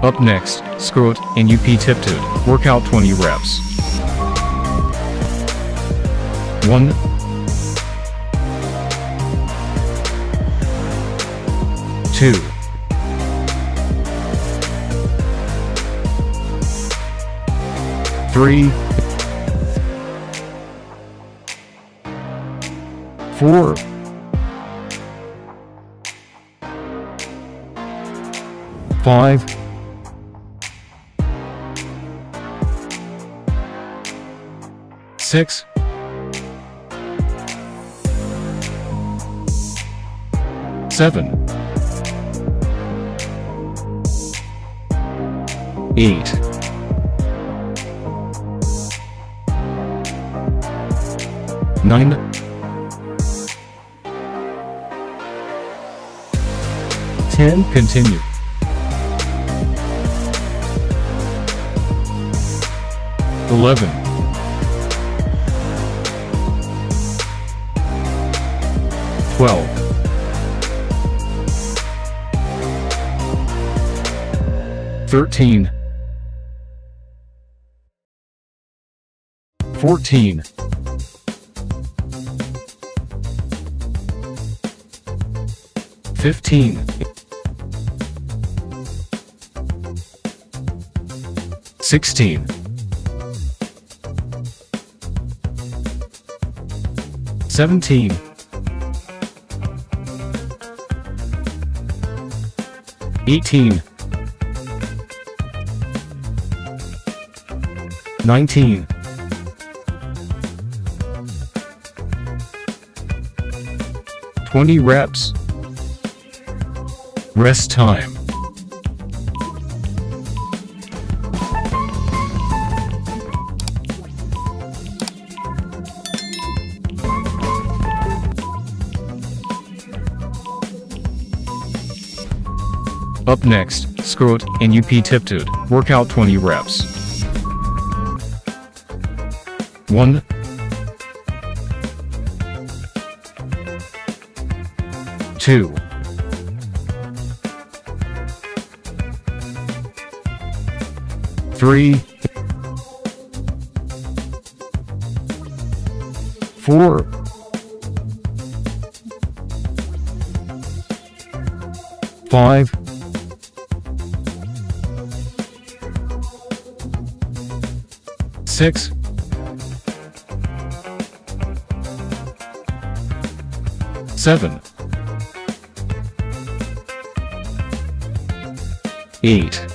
Up next, squat and UP tiptoed. Workout 20 reps. 1, 2, 3, 4, 5, 6, 7, 8, 9, 10. Continue. 11, 12, 13, 14, 15, 16, 17, 18, 19, 20 reps. Rest time. Up next, squat and UP tiptoed. Workout 20 reps. 1, 2, 3, 4, 5, 6, 7, 8,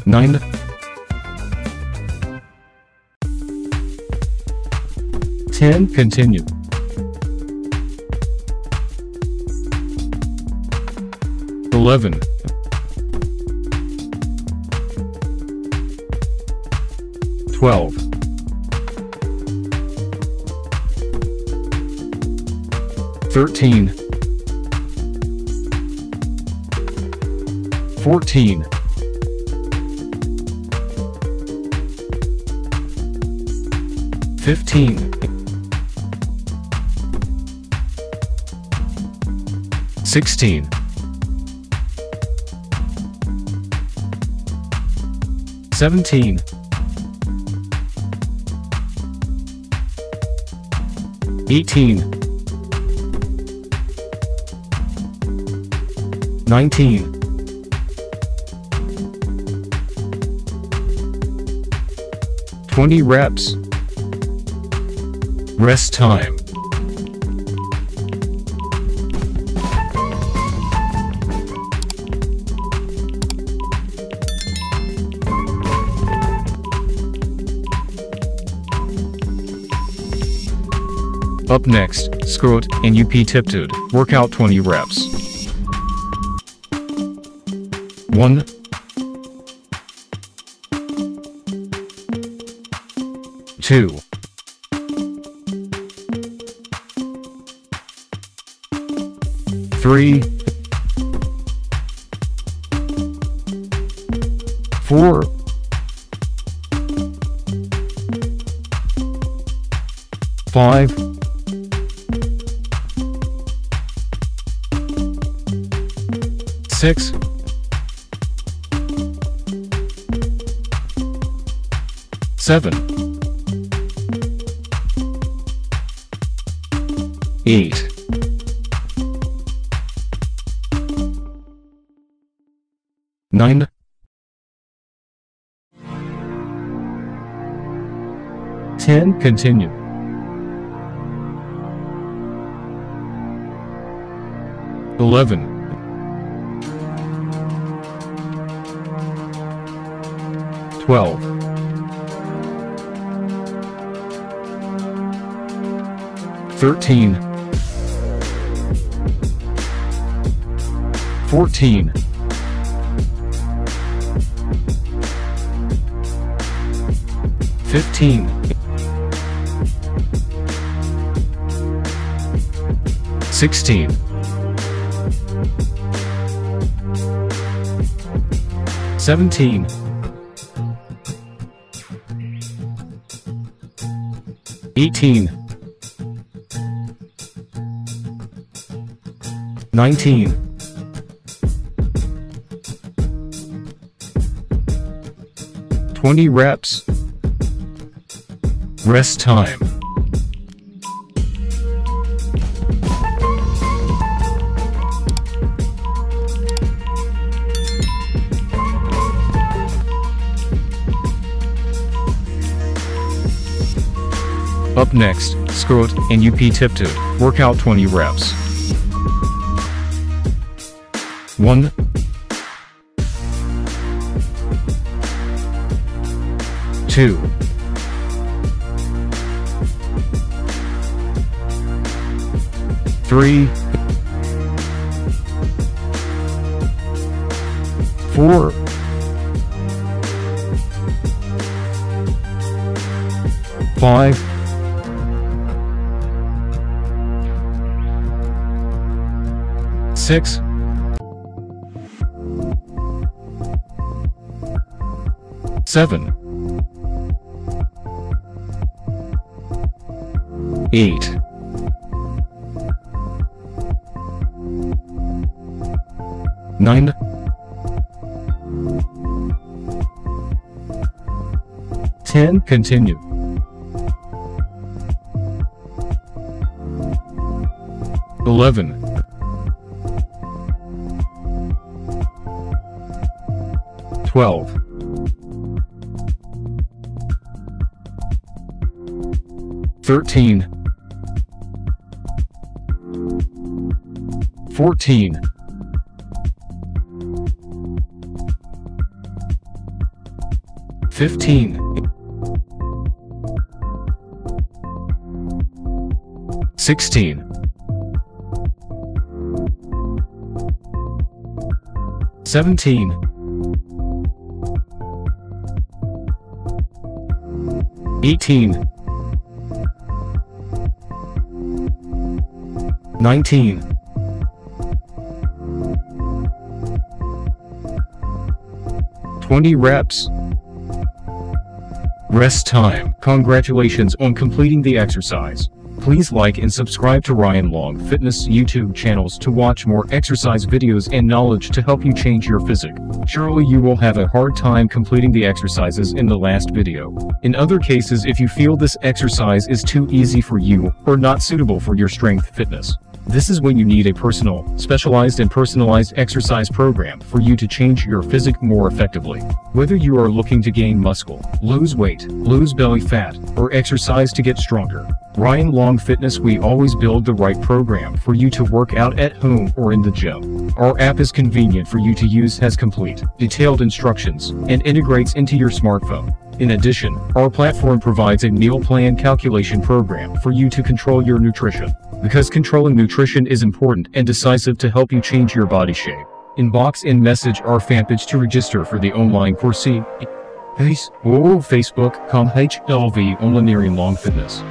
9, 10. Continue. 11, 12, 13, 14, 15, 16, 17, 18, 19, 20 reps. Rest time. Up next, squat and UP tiptoed. Workout 20 reps. 1, 2, 3, 4, 5, 6, 7, 8, 9, 10. Continue. 11, 12, 13, 14, 15, 16, 17, 18, 19, 20 reps. Rest time. Up next, squat and UP tiptoed. Workout 20 reps. 1, 2, 3, 4, 5, 6, 7, 8, 9, 10. Continue. 11, 12, 13, 14, 15, 16, 17, 18, 19, 20 reps. Rest time. Congratulations on completing the exercise. Please like and subscribe to Ryan Long Fitness YouTube channels to watch more exercise videos and knowledge to help you change your physique. Surely you will have a hard time completing the exercises in the last video. In other cases, if you feel this exercise is too easy for you or not suitable for your strength fitness, this is when you need a personal, specialized and personalized exercise program for you to change your physique more effectively. Whether you are looking to gain muscle, lose weight, lose belly fat, or exercise to get stronger, Ryan Long Fitness, we always build the right program for you to work out at home or in the gym. Our app is convenient for you to use, has complete, detailed instructions, and integrates into your smartphone. In addition, our platform provides a meal plan calculation program for you to control your nutrition. Because controlling nutrition is important and decisive to help you change your body shape. Inbox and message our fanpage to register for the online course. Facebook.com/HLV Online Long Fitness.